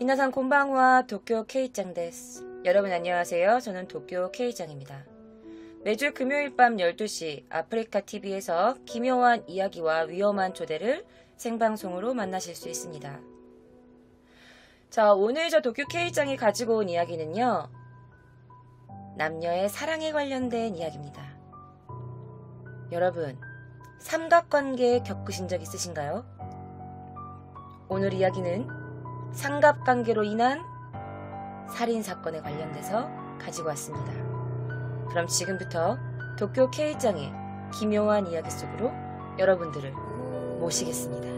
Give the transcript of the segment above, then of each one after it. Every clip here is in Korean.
미나상 곤방와 도쿄 K짱 데스. 여러분 안녕하세요. 저는 도쿄 K짱입니다. 매주 금요일 밤 12시 아프리카 TV에서 기묘한 이야기와 위험한 조대를 생방송으로 만나실 수 있습니다. 자, 오늘 저 도쿄 K짱이 가지고 온 이야기는요, 남녀의 사랑에 관련된 이야기입니다. 여러분, 삼각관계 겪으신 적 있으신가요? 오늘 이야기는 삼각관계로 인한 살인사건에 관련돼서 가지고 왔습니다. 그럼 지금부터 도쿄 K짱의 기묘한 이야기 속으로 여러분들을 모시겠습니다.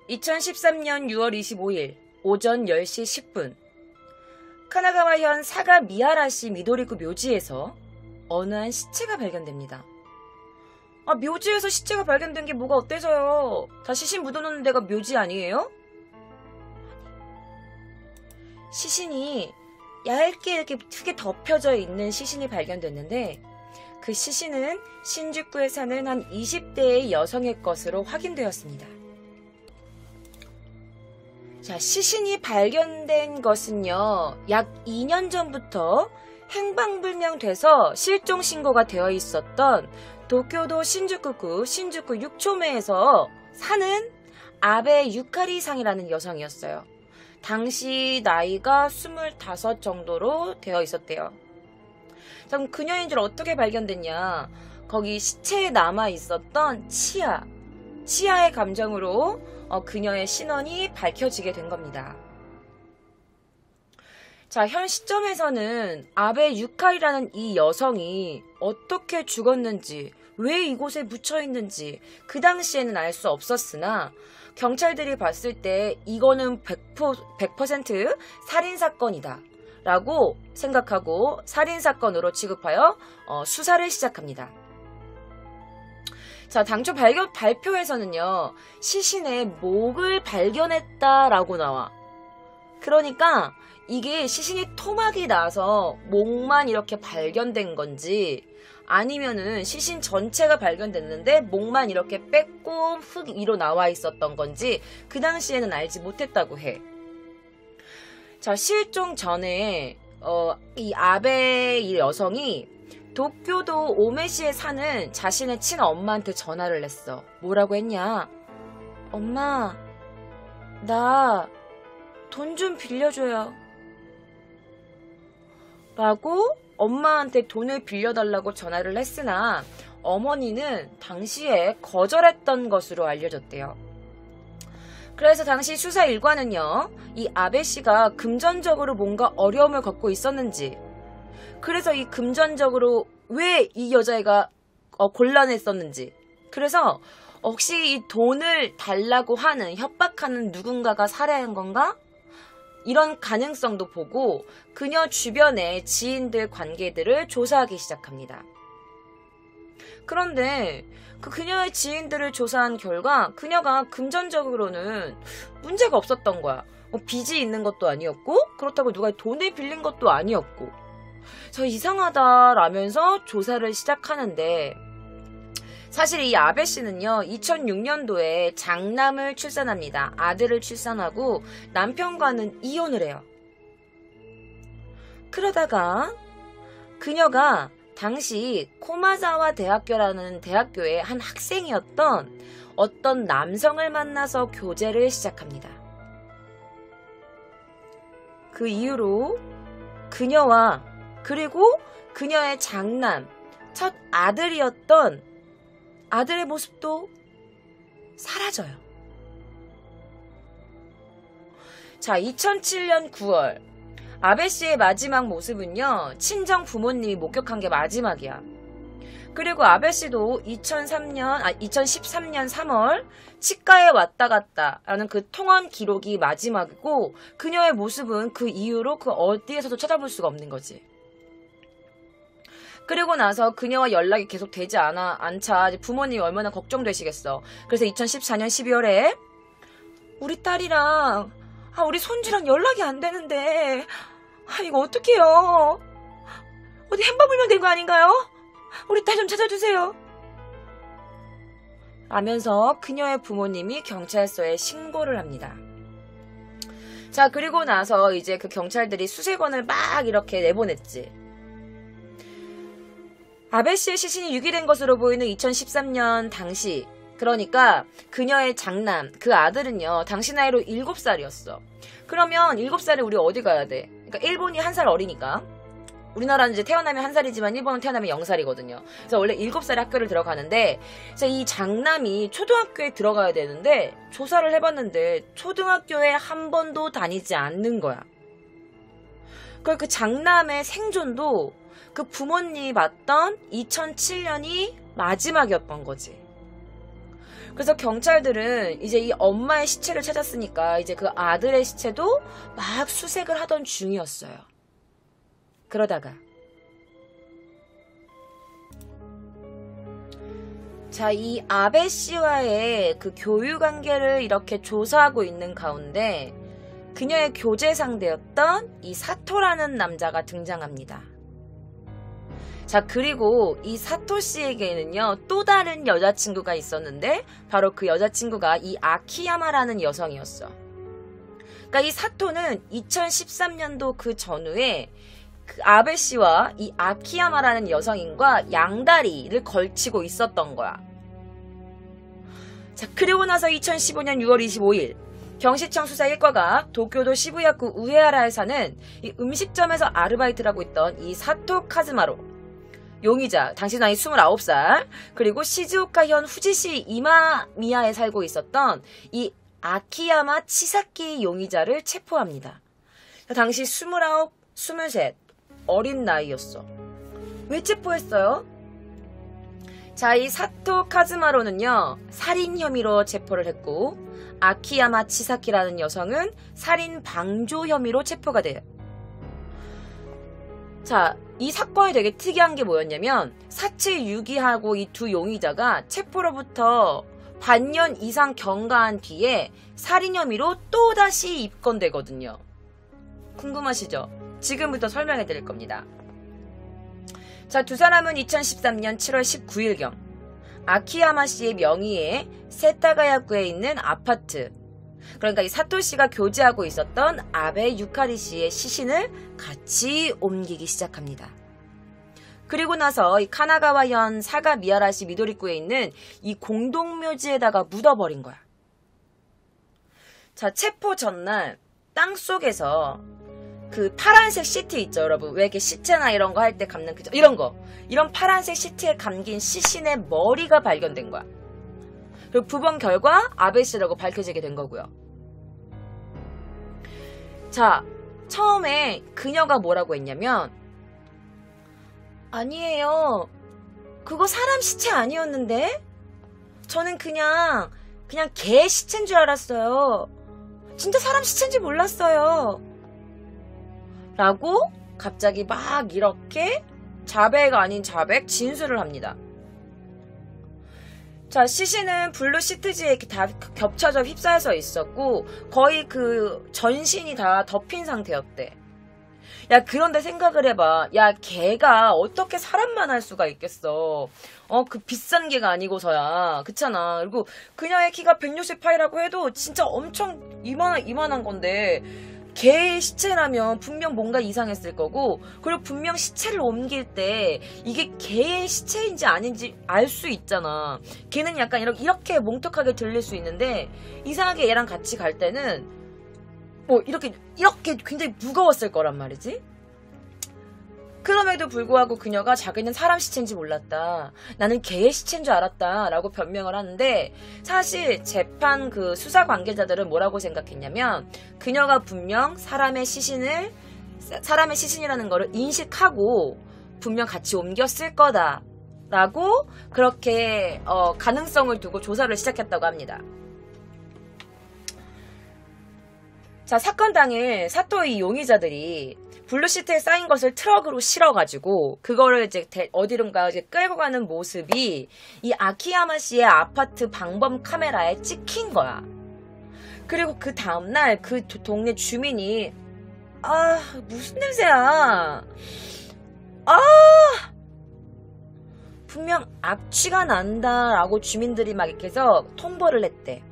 2013년 6월 25일 오전 10시 10분 카나가와현 사가 미하라시 미도리구 묘지에서 어느 한 시체가 발견됩니다. 아, 묘지에서 시체가 발견된 게 뭐가 어때서요? 다 시신 묻어놓는 데가 묘지 아니에요? 시신이 얇게 이렇게 크게 덮여져 있는 시신이 발견됐는데, 그 시신은 신주쿠에 사는 한 20대의 여성의 것으로 확인되었습니다. 자, 시신이 발견된 것은요, 약 2년 전부터 행방불명돼서 실종 신고가 되어 있었던 도쿄도 신주쿠구 신주쿠 6초매에서 사는 아베 유카리 상이라는 여성이었어요. 당시 나이가 25 정도로 되어 있었대요. 그럼 그녀인 줄 어떻게 발견됐냐? 거기 시체에 남아 있었던 치아의 감정으로 그녀의 신원이 밝혀지게 된 겁니다. 자, 현 시점에서는 아베 유카리라는 이 여성이 어떻게 죽었는지, 왜 이곳에 묻혀 있는지 그 당시에는 알 수 없었으나, 경찰들이 봤을 때 이거는 100% 살인사건이다 라고 생각하고 살인사건으로 취급하여 수사를 시작합니다. 자, 당초 발표에서는요, 시신의 목을 발견했다라고 나와. 그러니까 이게 시신이 토막이 나서 목만 이렇게 발견된 건지, 아니면은 시신 전체가 발견됐는데 목만 이렇게 빼꼼 흙 위로 나와 있었던 건지 그 당시에는 알지 못했다고 해. 자, 실종 전에 이 아베 이 여성이 도쿄도 오메시에 사는 자신의 친엄마한테 전화를 했어. 뭐라고 했냐? 엄마, 나 돈 좀 빌려줘요. 라고 엄마한테 돈을 빌려달라고 전화를 했으나 어머니는 당시에 거절했던 것으로 알려졌대요. 그래서 당시 수사 일과는요, 이 아베 씨가 금전적으로 뭔가 어려움을 겪고 있었는지, 그래서 이 금전적으로 왜 이 여자애가 곤란했었는지, 그래서 혹시 이 돈을 달라고 하는, 협박하는 누군가가 살해한 건가? 이런 가능성도 보고 그녀 주변의 지인들 관계들을 조사하기 시작합니다. 그런데 그녀의 지인들을 조사한 결과 그녀가 금전적으로는 문제가 없었던 거야. 빚이 있는 것도 아니었고, 그렇다고 누가 돈을 빌린 것도 아니었고, 저 이상하다라면서 조사를 시작하는데, 사실 이 아베 씨는요, 2006년도에 장남을 출산합니다. 아들을 출산하고 남편과는 이혼을 해요. 그러다가 그녀가 당시 코마자와 대학교라는 대학교의 한 학생이었던 어떤 남성을 만나서 교제를 시작합니다. 그 이후로 그녀와, 그리고 그녀의 장남, 첫 아들이었던 아들의 모습도 사라져요. 자, 2007년 9월 아베 씨의 마지막 모습은요, 친정 부모님이 목격한 게 마지막이야. 그리고 아베 씨도 2013년 3월 치과에 왔다 갔다 라는 그 통원 기록이 마지막이고, 그녀의 모습은 그 이후로 그 어디에서도 찾아볼 수가 없는 거지. 그리고 나서 그녀와 연락이 계속 되지 않자 이제 부모님이 얼마나 걱정되시겠어. 그래서 2014년 12월에 우리 딸이랑 우리 손주랑 연락이 안 되는데 이거 어떡해요. 어디 행방불명 된 거 아닌가요? 우리 딸 좀 찾아주세요. 라면서 그녀의 부모님이 경찰서에 신고를 합니다. 자, 그리고 나서 이제 그 경찰들이 수색원을 막 이렇게 내보냈지. 아베 씨의 시신이 유기된 것으로 보이는 2013년 당시, 그러니까 그녀의 장남, 그 아들은요, 당시 나이로 7살이었어. 그러면 7살에 우리 어디 가야 돼? 그러니까 일본이 1살 어리니까. 우리나라는 이제 태어나면 1살이지만 일본은 태어나면 0살이거든요. 그래서 원래 7살에 학교를 들어가는데, 그래서 이 장남이 초등학교에 들어가야 되는데, 조사를 해봤는데, 초등학교에 한 번도 다니지 않는 거야. 그리고 그 장남의 생존도 그 부모님이 봤던 2007년이 마지막이었던 거지. 그래서 경찰들은 이제 이 엄마의 시체를 찾았으니까 이제 그 아들의 시체도 막 수색을 하던 중이었어요. 그러다가 자, 이 아베 씨와의 그 교류 관계를 이렇게 조사하고 있는 가운데 그녀의 교제 상대였던 이 사토라는 남자가 등장합니다. 자, 그리고 이 사토 씨에게는요, 또 다른 여자친구가 있었는데 바로 그 여자친구가 이 아키야마라는 여성이었어. 그러니까 이 사토는 2013년도 그 전후에 그 아베 씨와 이 아키야마라는 여성인과 양다리를 걸치고 있었던 거야. 자, 그리고 나서 2015년 6월 25일 경시청 수사 1과가 도쿄도 시부야구 우에하라에 사는 이 음식점에서 아르바이트를 하고 있던 이 사토 카즈마로 용의자, 당시 나이 29살, 그리고 시즈오카현 후지시 이마미야에 살고 있었던 이 아키야마 치사키 용의자를 체포합니다. 당시 29, 23 어린 나이였어. 왜 체포했어요? 자, 이 사토 카즈마로는요, 살인 혐의로 체포를 했고, 아키야마 치사키라는 여성은 살인 방조 혐의로 체포가 돼요. 자, 이 사건이 되게 특이한 게 뭐였냐면, 사체 유기하고 이 두 용의자가 체포로부터 반년 이상 경과한 뒤에 살인 혐의로 또다시 입건되거든요. 궁금하시죠? 지금부터 설명해 드릴 겁니다. 자, 두 사람은 2013년 7월 19일경 아키야마 씨의 명의의 세타가야구에 있는 아파트, 그러니까 이 사토 씨가 교제하고 있었던 아베 유카리 씨의 시신을 같이 옮기기 시작합니다. 그리고 나서 이 카나가와현 사가 미야라시 미도리구에 있는 이 공동묘지에다가 묻어버린 거야. 자, 체포 전날 땅속에서 그 파란색 시트 있죠, 여러분. 왜 이렇게 시체나 이런 거 할 때 감는 이런 거. 이런 파란색 시트에 감긴 시신의 머리가 발견된 거야. 그리고 부검 결과 아베 씨라고 밝혀지게 된 거고요. 자, 처음에 그녀가 뭐라고 했냐면, 아니에요. 그거 사람 시체 아니었는데? 저는 그냥 개 시체인 줄 알았어요. 진짜 사람 시체인지 몰랐어요. 라고 갑자기 막 이렇게 자백 아닌 자백 진술을 합니다. 자, 시신은 블루 시트지에 이렇게 다 겹쳐져 휩싸여서 있었고 거의 그 전신이 다 덮인 상태였대. 야, 그런데 생각을 해봐. 야, 개가 어떻게 사람만 할 수가 있겠어. 그 비싼 개가 아니고서야. 그렇잖아. 그리고 그녀의 키가 168이라고 해도 진짜 엄청 이만한 건데 개의 시체라면 분명 뭔가 이상했을 거고, 그리고 분명 시체를 옮길 때 이게 개의 시체인지 아닌지 알 수 있잖아. 개는 약간 이렇게 몽툭하게 들릴 수 있는데 이상하게 얘랑 같이 갈 때는 뭐 이렇게 굉장히 무거웠을 거란 말이지. 그럼에도 불구하고 그녀가 자기는 사람 시체인지 몰랐다, 나는 개의 시체인 줄 알았다 라고 변명을 하는데, 사실 재판 그 수사 관계자들은 뭐라고 생각했냐면, 그녀가 분명 사람의 시신이라는 거를 인식하고 분명 같이 옮겼을 거다 라고 그렇게 가능성을 두고 조사를 시작했다고 합니다. 자, 사건 당일 사토의 용의자들이 블루시트에 쌓인 것을 트럭으로 실어가지고 그거를 이제 어디론가 이제 끌고 가는 모습이 이 아키야마 씨의 아파트 방범 카메라에 찍힌 거야. 그리고 그 다음날 그 동네 주민이 무슨 냄새야. 분명 악취가 난다라고 주민들이 막 이렇게 해서 통보를 했대.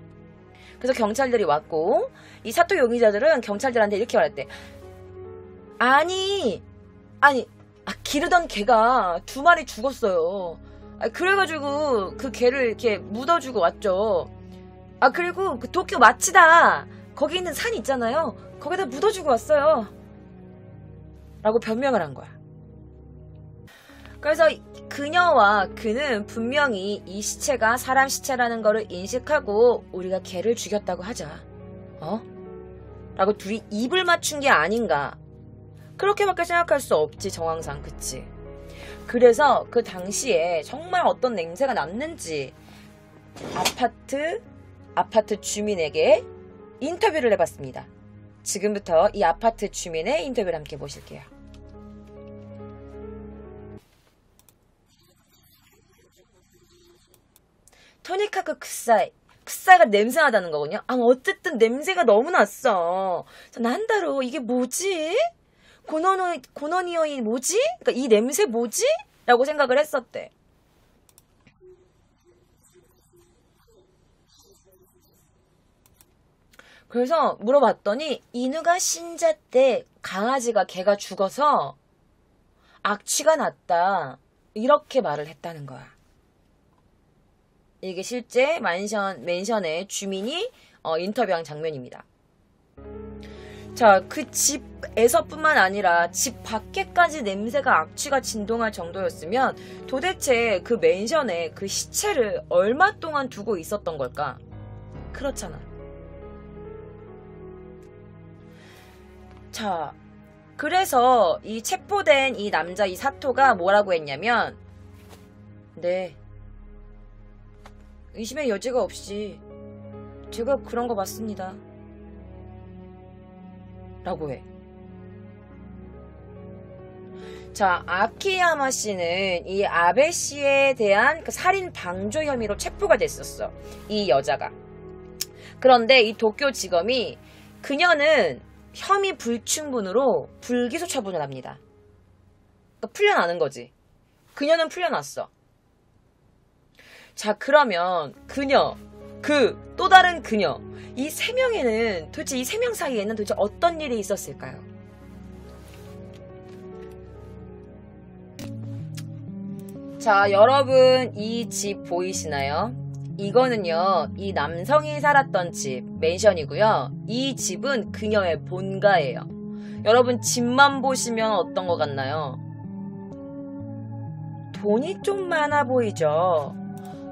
그래서 경찰들이 왔고 이 사토 용의자들은 경찰들한테 이렇게 말했대. 아니 기르던 개가 2마리 죽었어요. 그래가지고 그 개를 이렇게 묻어주고 왔죠. 그리고 그 도쿄 마치다 거기 있는 산 있잖아요. 거기다 묻어주고 왔어요. 라고 변명을 한 거야. 그래서 그녀와 그는 분명히 이 시체가 사람 시체라는 거를 인식하고 우리가 개를 죽였다고 하자. 라고 둘이 입을 맞춘 게 아닌가. 그렇게밖에 생각할 수 없지, 정황상. 그치? 그래서 그 당시에 정말 어떤 냄새가 났는지 아파트 주민에게 인터뷰를 해봤습니다. 지금부터 이 아파트 주민의 인터뷰를 함께 보실게요. 토니카쿠 굿사이가 냄새나다는 거군요. 어쨌든 냄새가 너무 났어. 난다로 이게 뭐지? 고노니오이 뭐지? 그러니까 이 냄새 뭐지? 라고 생각을 했었대. 그래서 물어봤더니 이누가 신자때 강아지가 개가 죽어서 악취가 났다. 이렇게 말을 했다는 거야. 이게 실제 맨션의 주민이 인터뷰한 장면입니다. 자, 그 집에서뿐만 아니라 집 밖에까지 냄새가 악취가 진동할 정도였으면 도대체 그 맨션에 그 시체를 얼마 동안 두고 있었던 걸까? 그렇잖아. 자, 그래서 이 체포된 이 남자 이 사토가 뭐라고 했냐면 네, 의심의 여지가 없이 제가 그런 거 맞습니다. 라고 해. 자, 아키야마 씨는 이 아베 씨에 대한 그 살인 방조 혐의로 체포가 됐었어. 이 여자가. 그런데 이 도쿄지검이 그녀는 혐의 불충분으로 불기소 처분을 합니다. 그러니까 풀려나는 거지. 그녀는 풀려났어. 자, 그러면 그녀, 또 다른 그녀, 이 3명에는 도대체 이 3명 사이에는 도대체 어떤 일이 있었을까요? 자, 여러분 이 집 보이시나요? 이거는요, 이 남성이 살았던 집, 맨션이고요. 이 집은 그녀의 본가예요. 여러분 집만 보시면 어떤 것 같나요? 돈이 좀 많아 보이죠?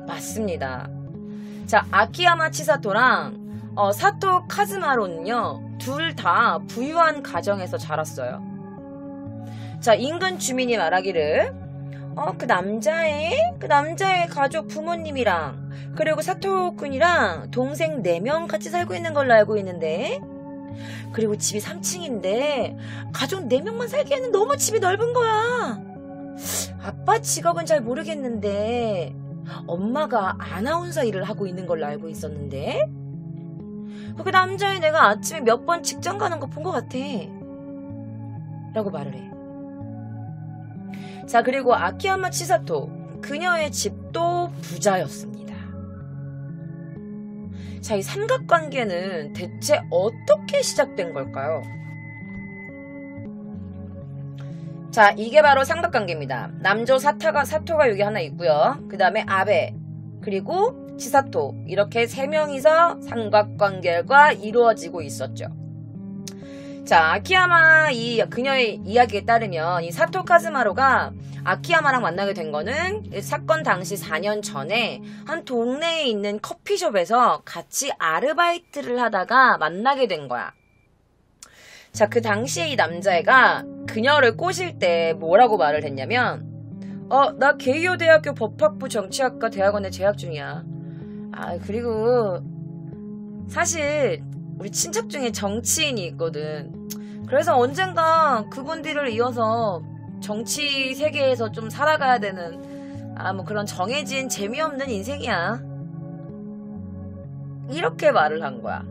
맞습니다. 자, 아키야마 치사토랑 사토 카즈마로는요, 둘 다 부유한 가정에서 자랐어요. 자, 인근 주민이 말하기를 그 남자의 가족 부모님이랑 그리고 사토 군이랑 동생 4명 같이 살고 있는 걸로 알고 있는데, 그리고 집이 3층인데 가족 4명만 살기에는 너무 집이 넓은 거야. 아빠 직업은 잘 모르겠는데 엄마가 아나운서 일을 하고 있는 걸로 알고 있었는데, 그 남자애 내가 아침에 몇 번 직장 가는 거 본 것 같아. 라고 말을 해. 자, 그리고 아키야마 치사토, 그녀의 집도 부자였습니다. 자, 이 삼각관계는 대체 어떻게 시작된 걸까요? 자, 이게 바로 삼각관계입니다. 남조 사토가 여기 하나 있고요. 그 다음에 아베, 그리고 치사토, 이렇게 3명이서 삼각관계가 이루어지고 있었죠. 자, 아키야마 그녀의 이야기에 따르면 이 사토 카즈마로가 아키야마랑 만나게 된 거는 사건 당시 4년 전에 한 동네에 있는 커피숍에서 같이 아르바이트를 하다가 만나게 된 거야. 자, 그 당시에 이 남자애가 그녀를 꼬실 때 뭐라고 말을 했냐면 나 게이오 대학교 법학부 정치학과 대학원에 재학 중이야. 그리고 사실 우리 친척 중에 정치인이 있거든. 그래서 언젠가 그분들을 이어서 정치 세계에서 좀 살아가야 되는 뭐 그런 정해진 재미없는 인생이야. 이렇게 말을 한 거야.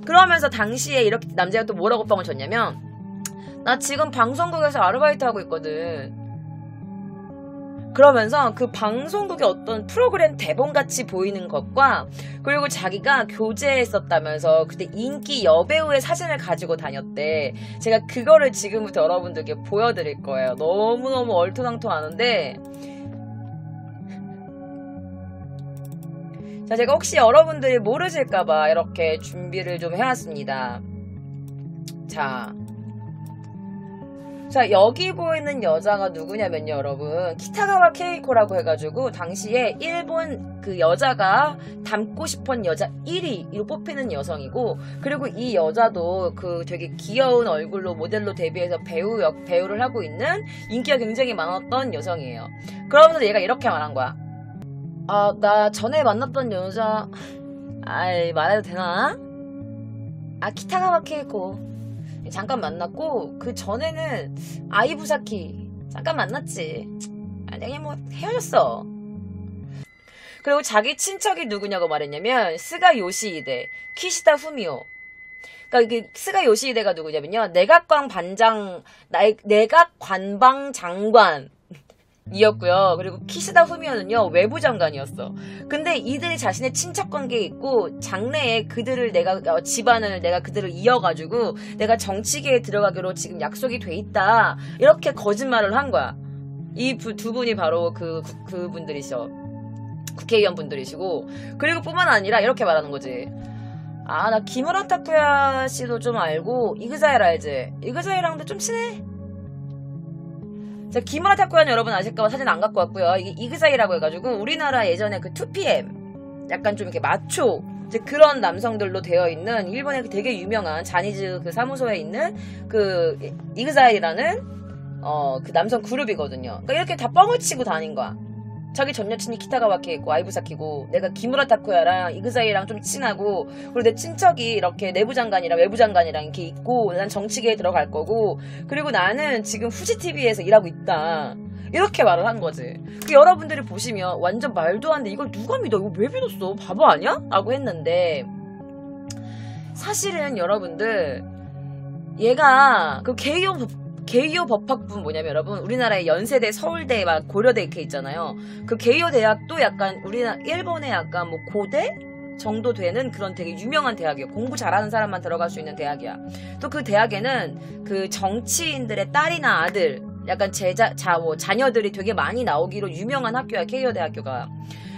그러면서 당시에 이렇게 남자가 또 뭐라고 뻥을 쳤냐면, 나 지금 방송국에서 아르바이트 하고 있거든. 그러면서 그 방송국의 어떤 프로그램 대본같이 보이는 것과, 그리고 자기가 교제했었다면서 그때 인기 여배우의 사진을 가지고 다녔대. 제가 그거를 지금부터 여러분들께 보여드릴 거예요. 너무너무 얼토당토하는데, 자, 제가 혹시 여러분들이 모르실까봐 이렇게 준비를 좀 해왔습니다. 자, 여기 보이는 여자가 누구냐면요, 여러분. 키타가와 케이코라고 해가지고, 당시에 일본 그 여자가 닮고 싶은 여자 1위로 뽑히는 여성이고, 그리고 이 여자도 그 되게 귀여운 얼굴로 모델로 데뷔해서 배우를 하고 있는 인기가 굉장히 많았던 여성이에요. 그러면서 얘가 이렇게 말한 거야. 나 전에 만났던 여자, 말해도 되나? 키타가와 케이코. 잠깐 만났고, 그 전에는 아이부사키. 잠깐 만났지. 내가 뭐 헤어졌어. 그리고 자기 친척이 누구냐고 말했냐면, 스가 요시히데, 키시다 후미오. 그러니까 이게 스가 요시히데가 누구냐면요, 내각관방 장관. 이었고요. 그리고 키시다 후미오는요, 외부 장관이었어. 근데 이들이 자신의 친척 관계에 있고, 장래에 그들을 집안을 내가 그들을 이어가지고 내가 정치계에 들어가기로 지금 약속이 돼 있다, 이렇게 거짓말을 한 거야. 이 두 분이 바로 그분들이셔. 국회의원 분들이시고, 그리고 뿐만 아니라 이렇게 말하는 거지. 나 기무라 타쿠야 씨도 좀 알고, 이그자일 알지? 이그자일랑도 좀 친해. 기무라 타쿠야는 여러분 아실까봐 사진 안 갖고 왔고요. 이게 이그사이라고 해가지고, 우리나라 예전에 그 2PM 약간 좀 이렇게 마초 이제 그런 남성들로 되어 있는 일본의 되게 유명한 자니즈 그 사무소에 있는 그 이그사이라는 그 남성 그룹이거든요. 그러니까 이렇게 다 뻥을 치고 다닌 거야. 자기 전 여친이 키타가와 케이코, 아이부사키고, 내가 기무라 타쿠야랑 이그사이랑 좀 친하고, 그리고 내 친척이 이렇게 내부 장관이랑 외부 장관이랑 이렇게 있고, 난 정치계에 들어갈 거고, 그리고 나는 지금 후지TV에서 일하고 있다, 이렇게 말을 한 거지. 여러분들이 보시면 완전 말도 안 돼. 이걸 누가 믿어? 이거 왜 믿었어? 바보 아니야? 라고 했는데, 사실은 여러분들, 얘가 그 게이오 법학부 뭐냐면, 여러분, 우리나라의 연세대, 서울대, 막 고려대 이렇게 있잖아요. 그 게이오 대학도 약간 일본의 약간 뭐 고대 정도 되는 그런 되게 유명한 대학이에요. 공부 잘하는 사람만 들어갈 수 있는 대학이야. 또 그 대학에는 그 정치인들의 딸이나 아들, 약간 자녀들이 되게 많이 나오기로 유명한 학교야, 게이오 대학교가.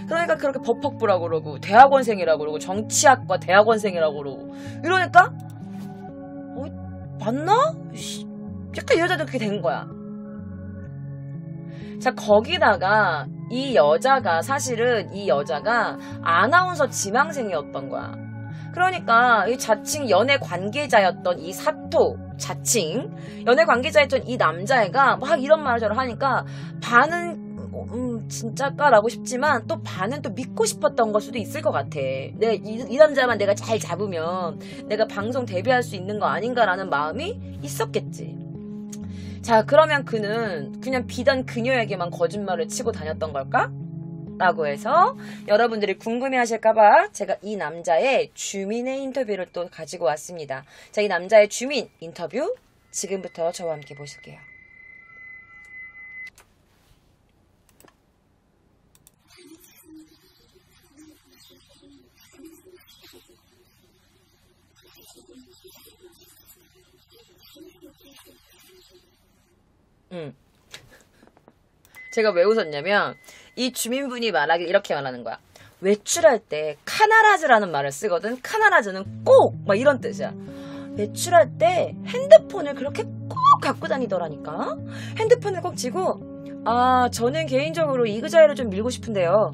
그러니까 그렇게 법학부라고 그러고, 대학원생이라고 그러고, 정치학과 대학원생이라고 그러고, 이러니까 맞나? 약간 이 여자도 그렇게 된 거야. 자, 거기다가 이 여자가 아나운서 지망생이었던 거야. 그러니까 이 자칭 연애 관계자였던 이 자칭 연애 관계자였던 이 남자애가 막 이런 말을 하니까 반은 진짜까라고 싶지만 또 반은 또 믿고 싶었던 걸 수도 있을 것 같아. 내가 이 남자만 내가 잘 잡으면 내가 방송 데뷔할 수 있는 거 아닌가라는 마음이 있었겠지. 자, 그러면 그는 그냥 비단 그녀에게만 거짓말을 치고 다녔던 걸까? 라고 해서 여러분들이 궁금해하실까봐 제가 이 남자의 주민의 인터뷰를 또 가지고 왔습니다. 자, 이 남자의 주민 인터뷰 지금부터 저와 함께 보실게요. 제가 왜 웃었냐면 이 주민분이 이렇게 말하는 거야. 외출할 때 카나라즈라는 말을 쓰거든. 카나라즈는 꼭 막 이런 뜻이야. 외출할 때 핸드폰을 그렇게 꼭 갖고 다니더라니까. 핸드폰을 꼭 쥐고 저는 개인적으로 이그자이를 좀 밀고 싶은데요,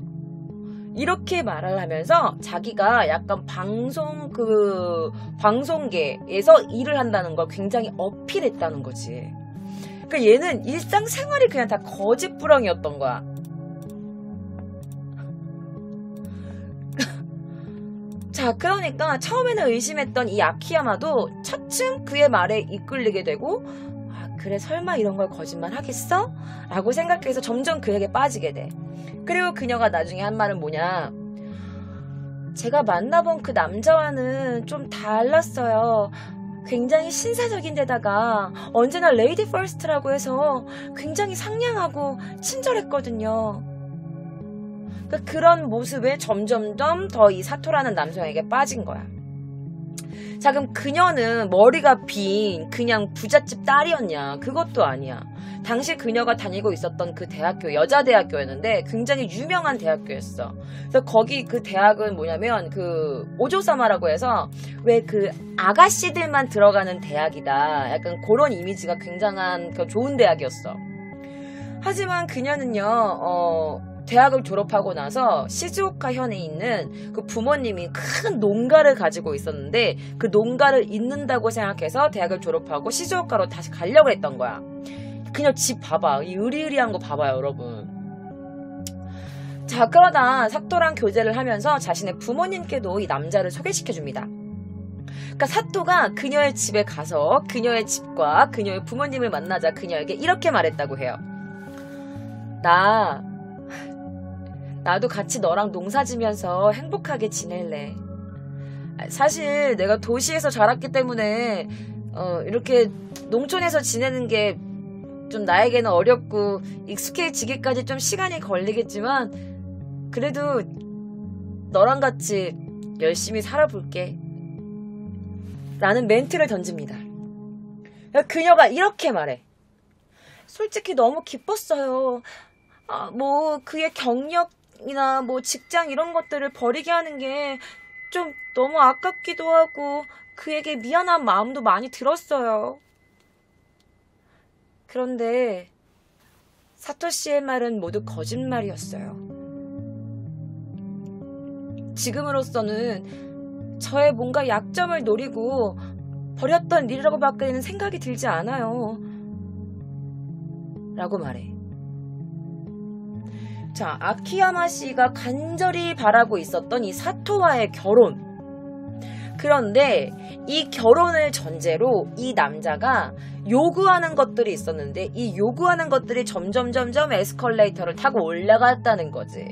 이렇게 말을 하면서 자기가 약간 방송계에서 일을 한다는 걸 굉장히 어필했다는 거지. 그러니까 얘는 일상생활이 그냥 다 거짓부렁이었던 거야. 자, 자, 그러니까 처음에는 의심했던 이 아키야마도 차츰 그의 말에 이끌리게 되고, 아, 그래 설마 이런 걸 거짓말 하겠어? 라고 생각해서 점점 그에게 빠지게 돼. 그리고 그녀가 나중에 한 말은 뭐냐, 제가 만나본 그 남자와는 좀 달랐어요. 굉장히 신사적인 데다가 언제나 레이디 퍼스트라고 해서 굉장히 상냥하고 친절했거든요. 그런 모습에 점점점 더 이 사토라는 남성에게 빠진 거야. 자, 그럼 그녀는 머리가 빈 그냥 부잣집 딸이었냐? 그것도 아니야. 당시 그녀가 다니고 있었던 그 대학교, 여자대학교였는데 굉장히 유명한 대학교였어. 그래서 거기 그 대학은 뭐냐면 그 오조사마라고 해서 왜 그 아가씨들만 들어가는 대학이다. 약간 그런 이미지가 굉장한 그 좋은 대학이었어. 하지만 그녀는요, 대학을 졸업하고 나서 시즈오카 현에 있는 그 부모님이 큰 농가를 가지고 있었는데 그 농가를 잇는다고 생각해서 대학을 졸업하고 시즈오카로 다시 가려고 했던 거야. 그냥 집 봐봐. 이 으리으리한 거 봐봐요, 여러분. 자, 그러다 사토랑 교제를 하면서 자신의 부모님께도 이 남자를 소개시켜줍니다. 그러니까 사토가 그녀의 집에 가서 그녀의 집과 그녀의 부모님을 만나자 그녀에게 이렇게 말했다고 해요. 나도 같이 너랑 농사지면서 행복하게 지낼래. 사실 내가 도시에서 자랐기 때문에 이렇게 농촌에서 지내는 게 좀 나에게는 어렵고 익숙해지기까지 좀 시간이 걸리겠지만 그래도 너랑 같이 열심히 살아볼게 라는 멘트를 던집니다. 그녀가 이렇게 말해. 솔직히 너무 기뻤어요. 뭐 그의 경력이나 뭐 직장 이런 것들을 버리게 하는 게 좀 너무 아깝기도 하고 그에게 미안한 마음도 많이 들었어요. 그런데 사토씨의 말은 모두 거짓말이었어요. 지금으로서는 저의 뭔가 약점을 노리고 버렸던 일이라고밖에는 생각이 들지 않아요. 라고 말해. 자, 아키야마 씨가 간절히 바라고 있었던 이 사토와의 결혼. 그런데 이 결혼을 전제로 이 남자가 요구하는 것들이 있었는데 이 요구하는 것들이 점점 에스컬레이터를 타고 올라갔다는 거지.